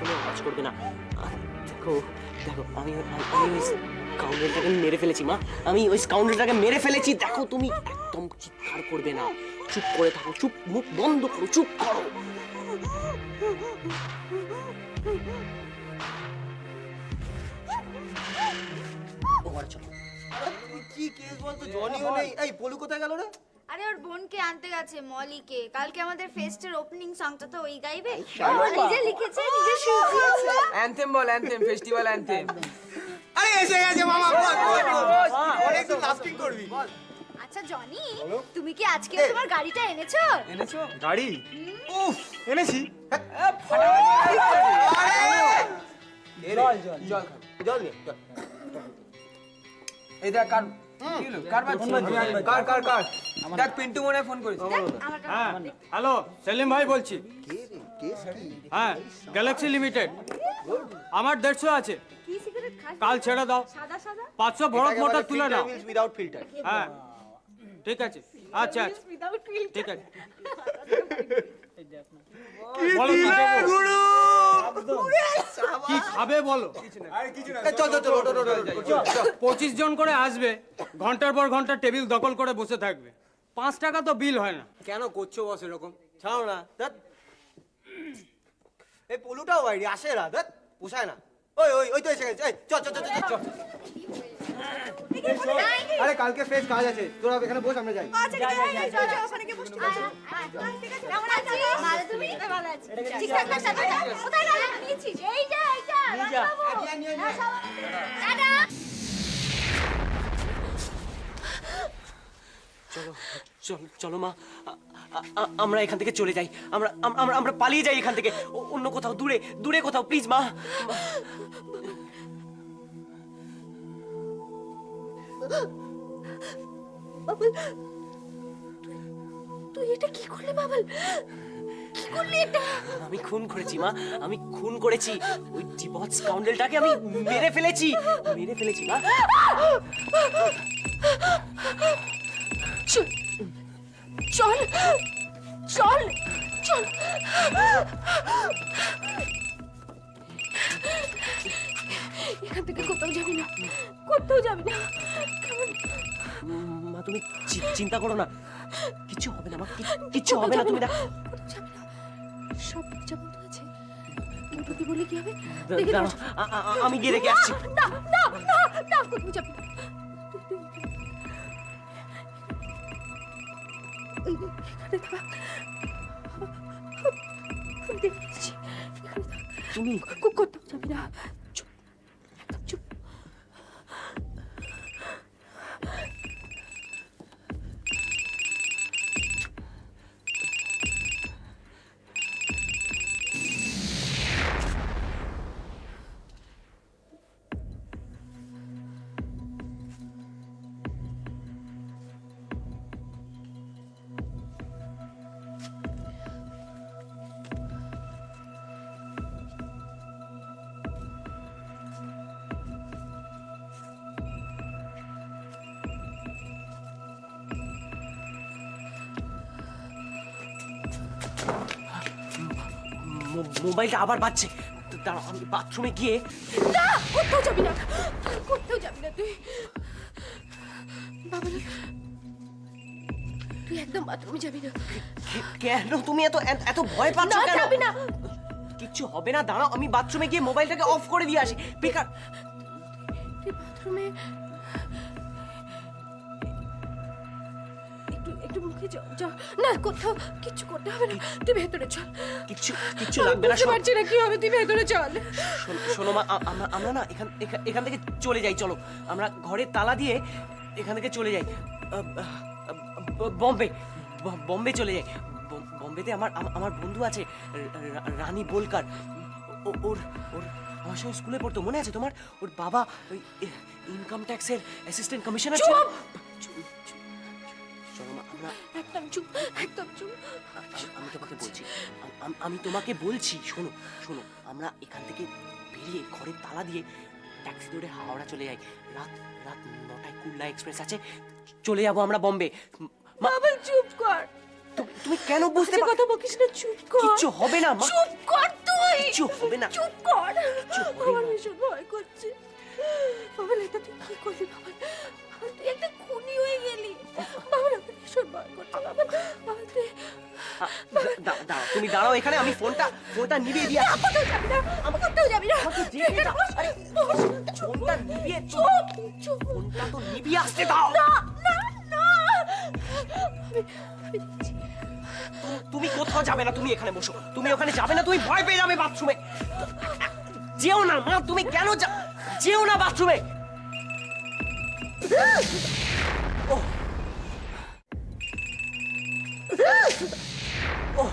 তুমি আওয়াজ করবে না। দেখো দেখো আমি ওই স্কাউন্ডারটাকে মেরে ফেলেছি মা, আমি ওই স্কাউন্ডারটাকে মেরে ফেলেছি। দেখো তুমি একদম চিৎকার করবে না, চুপ করে থাকো, চুপ, মুখ বন্ধ করো, চুপ করো। চলো। কি কেস বলতো? জনিও নেই। এই পলু কোথায় গেল রে? আরে ওর বোনকে আনতে গেছে, মলিকে। কালকে আমাদের ফেস্টের ওপেনিং সংটা তো ওই গাইবে। নিজে লিখেছে, নিজে সুর দিয়েছে। অ্যানথেম বল, অ্যানথেম, ফেস্টিভ্যাল অ্যানথেম। আরে এসে গেছে মামা, বল অনেক তো লাস্টিং করবি। আচ্ছা জনি, তুমি কি আজকে তোমার গাড়িটা এনেছো? এনেছো গাড়ি? উফ, এনেছি। জল খাও। জল নিয়ে চল। এই দেখ কার কি হলো? কার বাজছে? কার দেখ পিন্টু মনে হয় ফোন করেছে। হ্যাঁ হ্যালো, সেলিম ভাই বলছি। কে রে? কেস কি? হ্যাঁ, গ্যালাক্সি লিমিটেড। আমার 150 আছে, কি সিগারেট খাস? কাল ছেড়ে দাও। সাদা সাদা 500 ভরত মোটর তুলে নাও। Without filter. হ্যাঁ ঠিক আছে, আচ্ছা আচ্ছা উইদাউট ফিল্টার। ঠিক আছে। বলো কি দেবো? কি খাবে বলো? চল চল চল, ওঠ ওঠ ওঠ। 25 জন করে আসবে, ঘন্টার পর ঘন্টা টেবিল দখল করে বসে থাকবে। 5 টাকা তো বিল হয় না। কেন করছো বস এরকম? ছাড়ো না। ধ্যাৎ। এই পলুটাও বাইরে আসে না। ধ্যাৎ, পোষায় না। ওই ওই ওই তো এসে গেছে। এই চল চল চল চল চল। আরে কালকে ফেস কাজ আছে, তোরা এখানে বস, আমরা যাই। আচ্ছা ঠিক আছে, চল চল ওখানে গিয়ে বসতে বসো। ঠিক আছে, কেমন আছিস? ভালো, তুমি? ভালো আছি। ঠিকঠাক কাজ আছে? কোথায় গেল? নিয়েছিস? এইটা দাদা। চলো চলো চলো মা, আমরা এখান থেকে চলে যাই, আমরা আমরা আমরা পালিয়ে যাই এখান থেকে, অন্য কোথাও, দূরে দূরে কোথাও, প্লিজ মা। বাবল, তুই এটা কি করলি বাবল? কি করলি এটা? আমি খুন করেছি মা, আমি খুন করেছি। ওই ডিবট স্কাউন্ডেলটাকে আমি মেরে ফেলেছি মা। চল চল চল চল। এখান থেকে কোথাও যাবি না, কোথাও যাবি না। মা তুমি চিন্তা করো না, কিচ্ছু হবে না মা, কিচ্ছু হবে না, তুমি কোথাও যাবি না। সব দরজা বন্ধ আছে, কিন্তু কি বলি কি হবে? দেখে দাঁড়াও, আমি গিয়ে রেখে আসছি। না না না না, কোথাও যাবি না। এখানে থাক, আমি দেখেছি। এখানে থাক, তুমি কোথাও যাবি না। চুপ, একদম চুপ। মোবাইলটা আবার বাজছে, দাঁড়াও আমি বাথরুমে গিয়ে। না, কোথাও যাবি না, কোথাও যাবি না তুই। বাবা, তুই একদম বাথরুমে যাবি না। কেন তুমি এত এত ভয় পাচ্ছ না, কেন? যাবি না। কিচ্ছু হবে না, দাঁড়াও আমি বাথরুমে গিয়ে মোবাইলটাকে অফ করে দিয়ে আসি। বেকার। তুই বাথরুমে একটু মুখে যা। না, কোথাও কিচ্ছু করতে হবে না, তুই ভেতরে চল। কিচ্ছু লাগবে না। বুঝতে পারছি না কি হবে, তুই ভেতরে চল। শোনো মা, আমরা না এখান থেকে চলে যাই, চলো আমরা ঘরের তালা দিয়ে এখান থেকে চলে যাই। বম্বে চলে যাই। বম্বেতে আমার বন্ধু আছে, রানী বোলকার। ওর আমার সঙ্গে স্কুলে পড়তো, মনে আছে তোমার? ওর বাবা ওই ইনকাম ট্যাক্সের অ্যাসিস্ট্যান্ট কমিশনার ছিল। চলো মা, আমরা একদম চুপ, একদম চুপ। আমি তোমাকে বলছি, শোনো আমরা এখান থেকে বেরিয়ে ঘরের তালা দিয়ে ট্যাক্সি ধরে হাওড়া চলে যাই। রাত 9টায় কুল্লা এক্সপ্রেস আছে, চলে যাবো আমরা বম্বে। বাবা চুপ কর। তুমি কেন বুঝতে কথা বকিস না, চুপ কর। কিচ্ছু হবে না মা। চুপ কর তুই। তুই কিচ্ছু হবে না। চুপ কর। চুপ করে আমার না। ভীষণ ভয় করছে। বাবা এটা তুই কি করলি বাবা? বাবা, তুই একটা খুনি হয়ে গেলি। বাবা আমার ভীষণ ভয় করছে বাবা। বাবা তুই দাঁড়াও, তুমি দাঁড়াও এখানে, আমি ফোনটা নিভিয়ে দিয়ে আসছি। কোথাও যাবি না, কোথাও যাবি না। আমাকে যেতে দাও। আরে, ফোনটা নিভিয়ে চুপ চুপ। ফোনটা তো নিভিয়ে আসতে দাও। না না না। আমি দেখছি। তুমি কোথাও যাবে না, তুমি এখানে বসো। তুমি ওখানে যাবে না, তুমি ভয় পেয়ে যাবে বাথরুমে। যেও না মা, তুমি কেন যেও না বাথরুমে। ওহ। ওহ।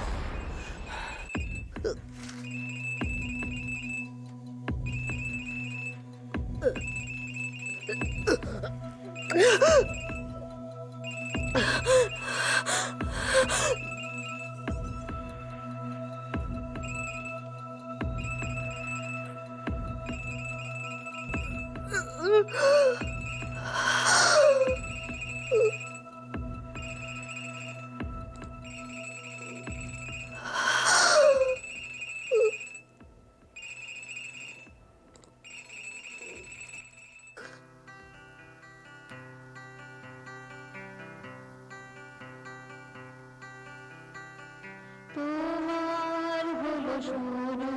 তোমার হলো শুরু,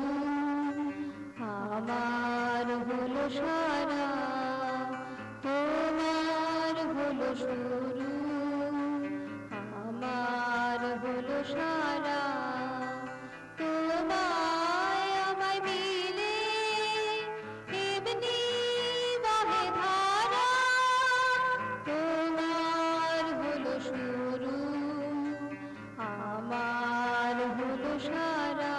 আমার হলো সারা। তোমার হলো শুরু, আমার হলো সারা। তোমায় আমায় মিলে এমনি বহে ধারা। তোমার হলো শুরু, আমার হলো সারা।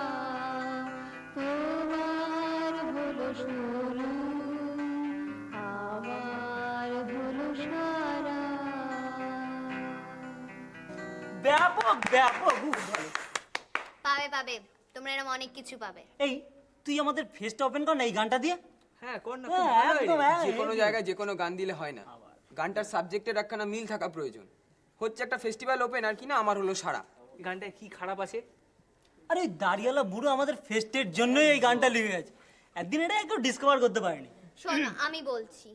তোমার হলো শুরু, আমার হলো সারা। ব্যাপক ব্যাপক খুব ভালো। পাবে পাবে, তোমরা এরকম অনেক কিছু পাবে। এই তুই আমাদের ফেসটা ওপেন কর না এই গানটা দিয়ে। হ্যাঁ কর না, হ্যাঁ, খুব ভালো একদম, idea। হ্যাঁ, যে কোনো এই- জায়গায় যে কোনো গান দিলে হয় না, গানটার সাবজেক্টের একখানা মিল থাকা প্রয়োজন। হচ্ছে একটা ফেস্টিভ্যাল ওপেন আর কি না, আমার হলো সারা। গানটায় কি খারাপ আছে? আরে ওই দাড়িওয়ালা বুড়ো আমাদের ফেস্টের জন্যই এই গানটা লিখে গেছে। একদিন এটা একটু ডিসকভার করতে পারিনি। শোনো আমি বলছি,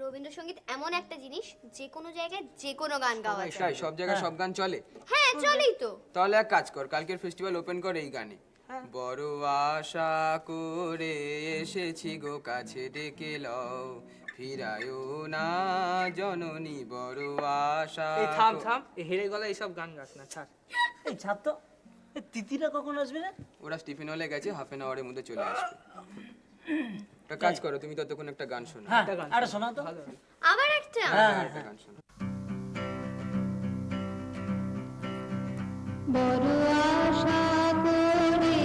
রবীন্দ্রসঙ্গীত এমন একটা জিনিস যে কোনো জায়গায় যে কোনো গান গাওয়া যায়। তাই সব জায়গায় সব গান চলে? হ্যাঁ চলেই তো। তাহলে এক কাজ কর, কালকের ফেস্টিভ্যাল ওপেন কর এই গানে। বড় আশা করে এসেছি গো কাছে ডেকে লও, ফিরায়ও না জননী বড় আশা। এই থাম থাম, এই হেরে গলা এইসব গান গাছ না, ছাড়। এই ছাত্র এই তিতিরা কখন আসবে রে? ওরা স্টিফেন হলে গেছে, হাফ এন আওয়ারের মধ্যে চলে আসবে। একটা কাজ করো, তুমি ততক্ষণ একটা গান শোনো। হ্যাঁ আরে শোনা তো। আবার একটা। একটা গান শোনো। বড় আশা করে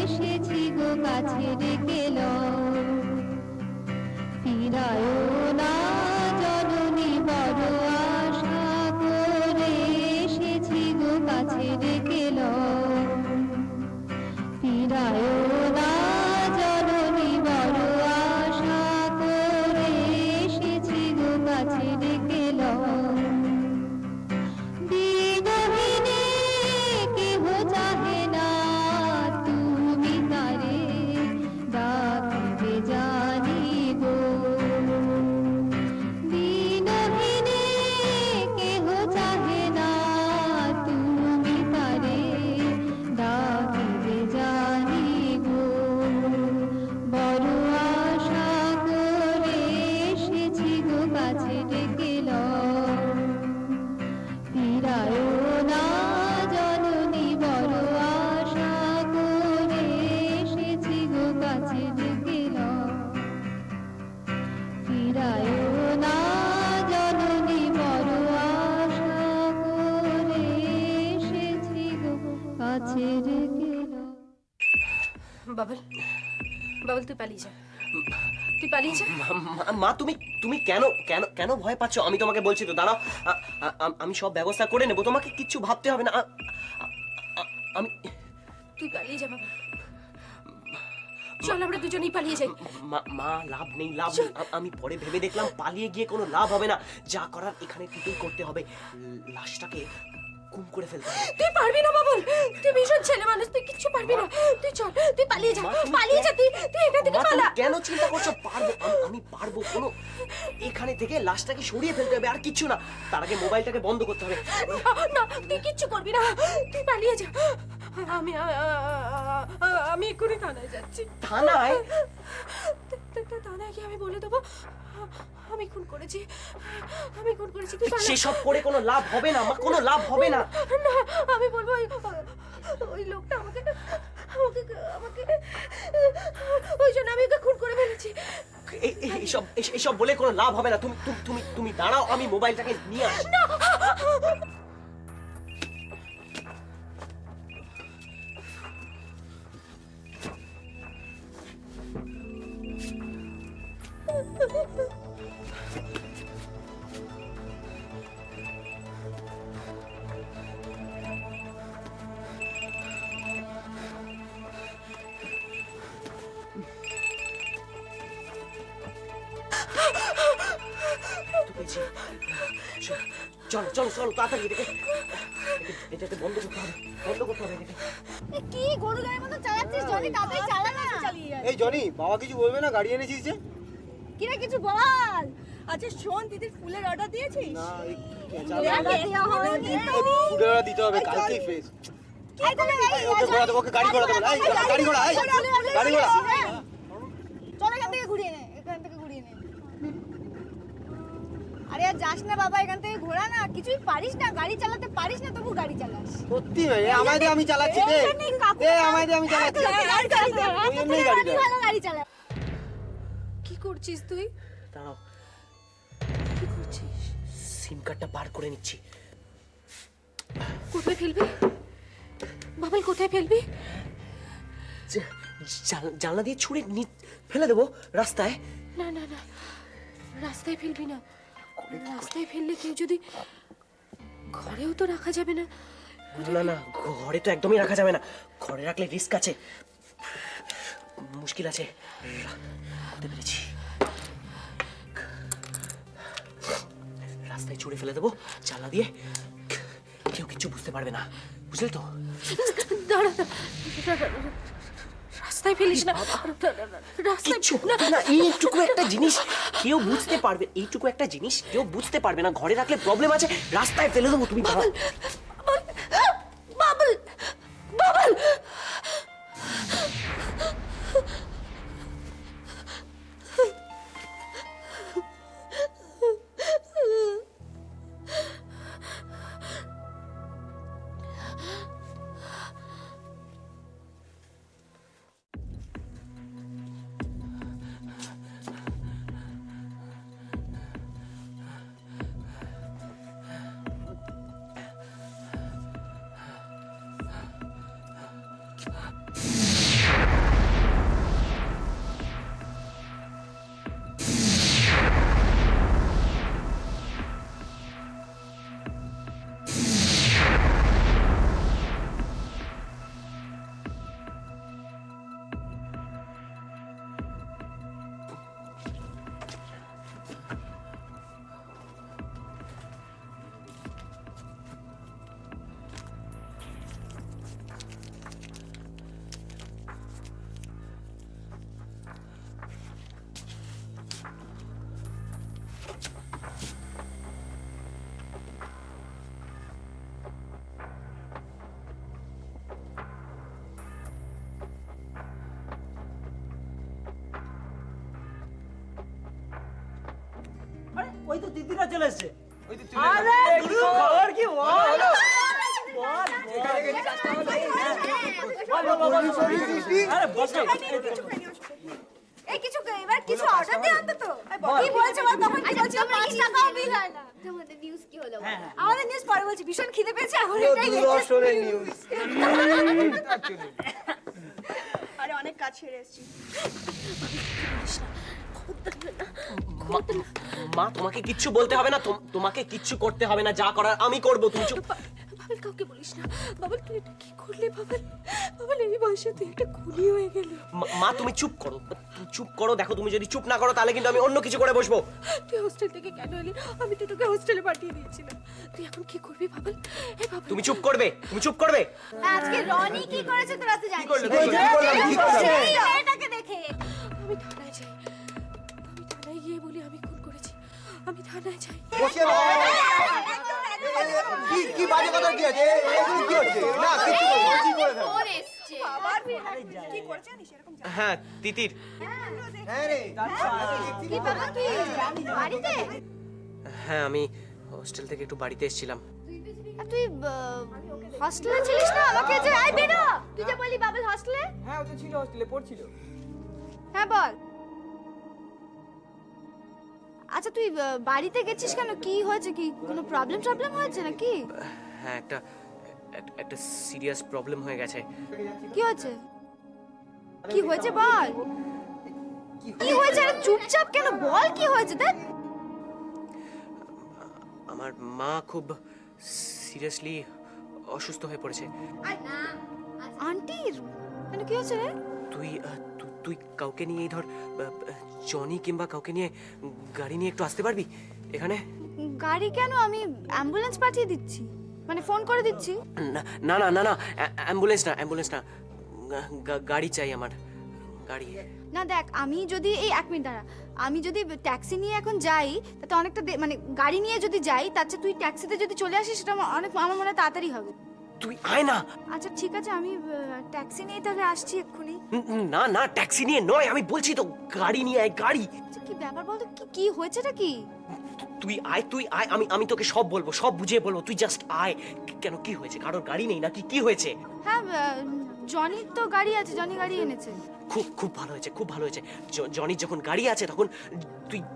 এসেছি গো কাছে ডেকে লও, ফিরায়ও না জননী বড় আশা করে এসেছি গো কাছে ডেকে লও, ফিরায়ও না জননী বড় আশা করে এসেছি গো কাছে ডেকে লও। দিনহীনে কেহ চাহে না তুমি তারে ডাকিবে জানিব। দিনহীনে কেহ চাহে না তুমি তারে ডাকিবে জানিব। বড় আশা করে এসেছি গো কাছে ডেকে লও, ফিরায়ও না জননী বড় আশা করে এসেছি গো কাছে ডেকে লও, ফিরায়ও না জননী বড় আশা করে এসেছি গো কাছে ডেকে লও। বাবল বাবল তুই পালিয়ে যা, তুই পালিয়ে যা। মা তুমি তুমি কেন কেন কেন ভয় পাচ্ছ? আমি তোমাকে বলছি তো, দাঁড়াও, আমি সব ব্যবস্থা করে নেবো, তোমাকে কিচ্ছু ভাবতে হবে না। আমি তুই পালিয়ে যা বাবা, চল আমরা দুজনেই পালিয়ে যাই। মা লাভ নেই, লাভ নেই। আমি পরে ভেবে দেখলাম পালিয়ে গিয়ে কোনো লাভ হবে না, যা করার এখানে থেকেই করতে হবে। লাশটাকে গুম করে ফেলতে। তুই পারবি না বাবুল, তুই ভীষণ ছেলে মানুষ, তুই কিচ্ছু পারবি না। তুই চল, তুই পালিয়ে যা, পালিয়ে যা, তুই এখান থেকে মা, তুমি পালা। কেন চিন্তা করছো? পারবো, আমি পারবো। কোনো এখানে থেকে লাশটাকে সরিয়ে ফেলতে হবে, আর কিচ্ছু না। তার আগে মোবাইলটাকে বন্ধ করতে হবে। না, তুই কিচ্ছু করবি না, তুই পালিয়ে যা। আমি এক্ষুনি থানায় যাচ্ছি। থানায়? থানায় গিয়ে আমি বলে দেবো আমি খুন করেছি, আমি খুন করেছি। তুই পালা। সেসব করে কোনো লাভ হবে না মা, কোনো লাভ হবে না। না, আমি বলবো ওই লোকটা আমাকে আমাকে আমাকে ওই জন্য আমি ওকে খুন করে ফেলেছি। এইসব বলে কোনো লাভ হবে না। তুমি তুমি তুমি দাঁড়াও, আমি মোবাইলটাকে নিয়ে আসি। চলো চলো চলো তাড়াতাড়ি এটাকে বন্ধ করতে হবে, বন্ধ করতে হবে এটাকে। কি গরু গাড়ির মতো চালাচ্ছিস জনি? তাড়াতাড়ি চালা না। এই জনি, বাবা কিছু বলবে না? গাড়ি এনেছিস যে? কিরে কিছু বল। আচ্ছা শোন, দিদির ফুলের অর্ডার দিয়েছিস? না, ফুলের ফুডেরা দিতে হবে, কালকেই ফেস। ওকে ঘোরা দেবো, ওকে গাড়ি ঘোরা দেবো। গাড়ি ঘোড়া, গাড়ি ঘোড়া। চল এখান থেকে ঘুরিয়ে নে, এখান থেকে ঘুরিয়ে নে। আরে আর যাস না বাবা, এখান থেকে ঘোরা না। কিছুই পারিস না, গাড়ি চালাতে পারিস না, তবু গাড়ি চালাস। সত্যি ভাই, আমায় দিয়ে আমি চালাচ্ছি। দে আমায় দিয়ে আমি চালাচ্ছি। ওই জন্যই গাড়ি চালাই। ভালো গাড়ি চালা। কি করছিস তুই? দাঁড়াও, কি করছিস? সিম কার্ডটা বার করে নিচ্ছি। কোথায় ফেলবি বাবুল, কোথায় ফেলবি? জানলা দিয়ে ছুঁড়ে ফেলে দেবো রাস্তায়। না না না, রাস্তায় ফেলবি না। রাস্তায় ফেললে কেউ যদি, ঘরেও তো রাখা যাবে না। না না, ঘরে তো একদমই রাখা যাবে না। ঘরে রাখলে রিস্ক আছে, মুশকিল আছে। করতে পেরেছি, রাস্তায় ছুঁড়ে ফেলে দেবো জানলা দিয়ে। কেউ কিচ্ছু বুঝতে পারবে না, বুঝলে তো? দাঁড়া, রাস্তায় ফেলিস না। রাস্তায় কিচ্ছু না, এইটুকু একটা জিনিস কেউ বুঝতে পারবে, এইটুকু একটা জিনিস কেউ বুঝতে পারবে না। ঘরে রাখলে প্রবলেম আছে, রাস্তায় ফেলে দেবো। তুমি বাবা, বাবুল, বাবুল। আরে ওই তো দিদিরা চলে এসেছে। ওই তো আরে গুরু, খবর কি বল? আরে বস। এই কিছু এবার কিছু অর্ডার দে অন্তত। কি বলছে বল? তখন কি বলছে? 5 টাকাও বিল হয় না। তোমাদের নিউজ কি হলো? আমাদের নিউজ পরে বলছি, ভীষণ খিদে পেয়েছে এখন। এটাই দূরদর্শনের নিউজ। আরে অনেক কাজ ছেড়ে এসেছি। মা, তোমাকে কিচ্ছু বলতে হবে না, তোমাকে কিচ্ছু করতে হবে না। যা করার আমি করবো, তুমি চুপ। বাবল কাউকে বলিস না। বাবল তুই এটা কি করলি বাবল? বাবল এই বয়সে তুই একটা খুনি হয়ে গেলি। মা তুমি চুপ করো, তুমি চুপ করো। দেখো তুমি যদি চুপ না করো তাহলে কিন্তু আমি অন্য কিছু করে বসবো। তুই হোস্টেল থেকে কেন এলি? আমি তো তোকে হোস্টেলে পাঠিয়ে দিয়েছিলাম। তুই এখন কি করবি বাবল? এই বাবল তুমি চুপ করবে, তুমি চুপ করবে। আজকে রনি কি করেছে তোরা তো জানিস। এটাকে দেখে আমি থানায় যাই। আমি থানায় গিয়ে বলি আমি খুন করেছি। আমি থানায় যাই। বসে কি বাজে কথা কি আছে? এগুলো কি হচ্ছে? না কিছু করে দাও। ফোন এসছে। হ্যাঁ তিতির। হ্যাঁ রে কি বাবা তুই বাড়িতে? হ্যাঁ আমি হোস্টেল থেকে একটু বাড়িতে এসেছিলাম। আর তুই হস্টেলে ছিলিস না? আমাকে যে আই বেরো। তুই যে বলি বাবল হস্টেলে? হ্যাঁ ও তো ছিল হস্টেলে পড়ছিল। হ্যাঁ বল। আচ্ছা তুই বাড়িতে গেছিস কেন? কি হয়েছে? কি কোনো প্রবলেম হয়েছে নাকি? হ্যাঁ একটা সিরিয়াস প্রবলেম হয়ে গেছে। কি হয়েছে? কি হয়েছে বল। কি হয়েছে? আরে চুপচাপ কেন? বল কি হয়েছে? দেখ আমার মা খুব সিরিয়াসলি অসুস্থ হয়ে পড়েছে। আন্টির মানে কি হয়েছে রে? তুই কাউকে নিয়ে ধর জনি কিংবা কাউকে নিয়ে গাড়ি নিয়ে একটু আসতে পারবি এখানে? গাড়ি কেন? আমি অ্যাম্বুলেন্স পাঠিয়ে দিচ্ছি, মানে ফোন করে দিচ্ছি। না না না না অ্যাম্বুলেন্স না গাড়ি চাই আমার, গাড়ি। না দেখ, আমি যদি এই 1 মিনিট দাঁড়া, আমি যদি ট্যাক্সি নিয়ে এখন যাই তাতে অনেকটা মানে গাড়ি নিয়ে যদি যাই তার চেয়ে তুই ট্যাক্সিতে যদি চলে আসিস সেটা আমার মনে হয় তাড়াতাড়ি হবে। তুই আয় না। আচ্ছা ঠিক আছে, আমি ট্যাক্সি নিয়ে তাহলে আসছি এক্ষুনি। না না ট্যাক্সি নিয়ে নয়, আমি বলছি তো গাড়ি নিয়ে আয়, গাড়ি। আচ্ছা কি ব্যাপার বলতো, কি হয়েছেটা কি? তুই আয় আমি তোকে সব বলবো, সব বুঝিয়ে বলবো, তুই জাস্ট আয়। কেন কি হয়েছে? কারোর গাড়ি নেই নাকি? কি হয়েছে? হ্যাঁ জনির তো গাড়ি আছে, জনি গাড়ি এনেছে। খুব ভালো হয়েছে, খুব ভালো হয়েছে। জনির যখন গাড়ি আছে তখন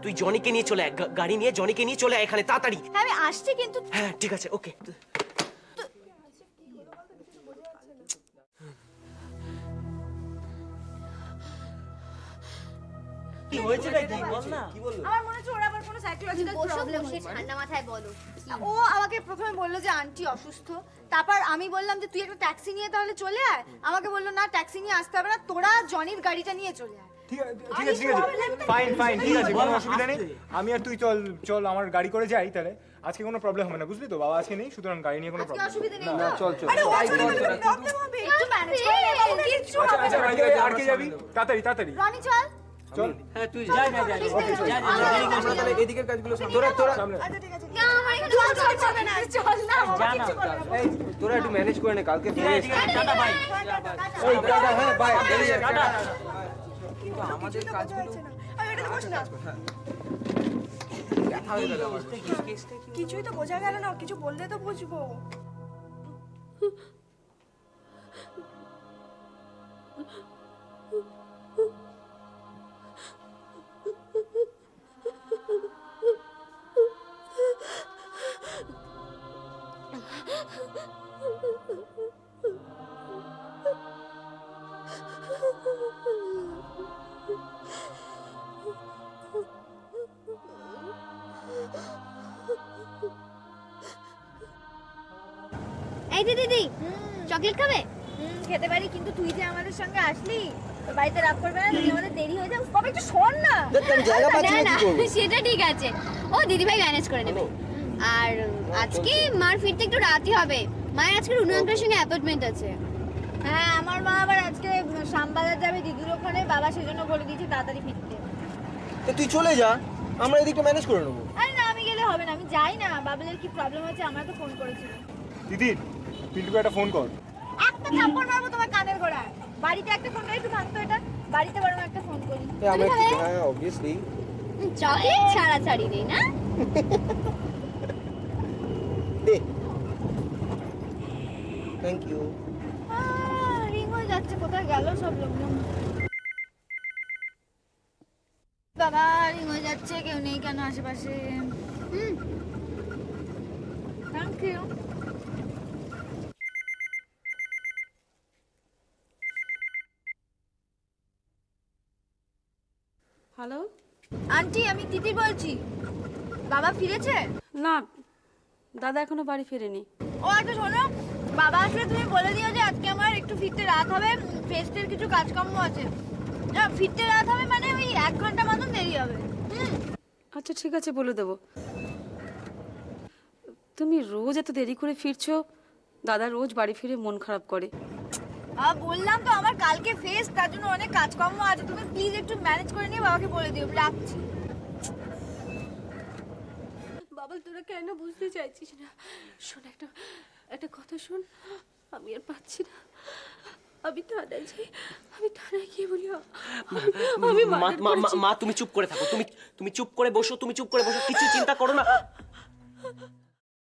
তুই জনিকে নিয়ে চলে আয়, গাড়ি নিয়ে জনিকে নিয়ে চলে আয় এখানে তাড়াতাড়ি। হ্যাঁ আমি আসছি কিন্তু। হ্যাঁ ঠিক আছে, ওকে। কি হয়েছে নাকি বল না। আমার মনে হচ্ছে ওর আবার কোনো সাইকোলজিক্যাল প্রবলেম বসে হয়েছে। ঠান্ডা মাথায় বলো। ও আমাকে প্রথমে বললো যে আন্টি অসুস্থ, তারপর আমি বললাম যে তুই একটা ট্যাক্সি নিয়ে তাহলে চলে আয়। আমাকে বললো না ট্যাক্সি নিয়ে আসতে হবে না, তোরা জনির গাড়িটা নিয়ে চলে আয়। ঠিক আছে ফাইন ঠিক আছে, কোনো অসুবিধা নেই। আমি আর তুই চল আমার গাড়ি করে যাই তাহলে। আজকে কোনো প্রবলেম হবে না, বুঝলি তো? বাবা আজকে নেই, সুতরাং গাড়ি নিয়ে কোনো আজকে প্রবলেম অসুবিধা নেই না। তো? চল আরে ও চলে গেলে প্রবলেম হবে। একটু ম্যানেজ করে নে বাবু, কিচ্ছু হবে না। আচ্ছা আর কে যাবি? তাড়াতাড়ি রনি চল। চল। হ্যাঁ তুই যা আমরা তাহলে এদিকের কাজগুলো তোরা আচ্ছা ঠিক আছে, না আমার এখানে চল হবে না, চল না বাবা, কিচ্ছু করবে না। এই তোরা একটু ম্যানেজ করে নে, কালকে ঠিক আছে টাটা ভাই। এই টাটা। হ্যাঁ বাই। টাটা। কিন্তু আমাদের কাজগুলো আমি এটা তো বস না। দেখা হয়ে গেল আমার। কিছুই তো বোঝা গেল না, কিছু বললে তো বুঝবো। এই দিদি চকলেট খাবে? খেতে পারি, কিন্তু তুই যে আমাদের সঙ্গে আসলি, তোর বাড়িতে রাত করবে না? যদি আমাদের দেরি হয়ে যায়, কবে একটু শোন না। জায়গা পাচ্ছি না না, না কি করবো? সেটা ঠিক আছে, ও দিদিভাই ম্যানেজ করে নেবে। আর আজকে মার ফিরতে একটু রাতই হবে, মায়ের আজকে রুনু আঙ্কেলের সঙ্গে অ্যাপয়েন্টমেন্ট আছে। হ্যাঁ আমার মা আবার আজকে শ্যামবাজার যাবে দিদির ওখানে, বাবা সেজন্য বলে দিয়েছে তাড়াতাড়ি ফিরতে। তো তুই চলে যা, আমরা এদিকটা ম্যানেজ করে নেবো। আরে না আমি গেলে হবে না, আমি যাই না। বাবলের কি প্রবলেম হচ্ছে আমার তো ফোন করেছিল। দিদি পিন্টুকে একটা ফোন কর। একটা থাপ্পড় মারবো তোমার কানের গোড়ায়। বাড়িতে একটা ফোন করে একটু ভাঙতো এটা, বাড়িতে বরং একটা ফোন করি। আমরা খাবে? হ্যাঁ অবভিয়াসলি। চকলেট ছাড়াছাড়ি নেই না? দে থ্যাংক ইউ। রিং হয়ে যাচ্ছে, কোথায় গেল সব লোকজন? বাবা রিং হয়ে যাচ্ছে, কেউ নেই কেন আশেপাশে? Thank you. হ্যালো, আন্টি আমি তিতির বলছি, বাবা ফিরেছে? না দাদা এখনো বাড়ি ফেরেনি। ও আচ্ছা শোনো, বাবা আসলে তুমি বলে দিও যে আজকে আমার একটু ফিরতে রাত হবে, ফেস্টের কিছু কাজকর্ম আছে। না ফিরতে রাত হবে মানে ওই 1 ঘন্টা মতন দেরি হবে। আচ্ছা ঠিক আছে, বলে দেবো। তুমি রোজ এত দেরি করে ফিরছো, দাদা রোজ বাড়ি ফিরে মন খারাপ করে। বললাম তো আমার কালকে ফেস্ট, তার জন্য অনেক কাজকর্ম আছে। তুমি প্লিজ একটু ম্যানেজ করে নিয়ে বাবাকে বলে দিও, রাখছি। বাবা তোরা কেন বুঝতে চাইছিস না? শোন, একটা কথা শোন, আমি আর পাচ্ছি না। আমি থানায় গিয়ে বলি মা তুমি চুপ করে থাকো, তুমি চুপ করে বসো, কিছু চিন্তা করো না।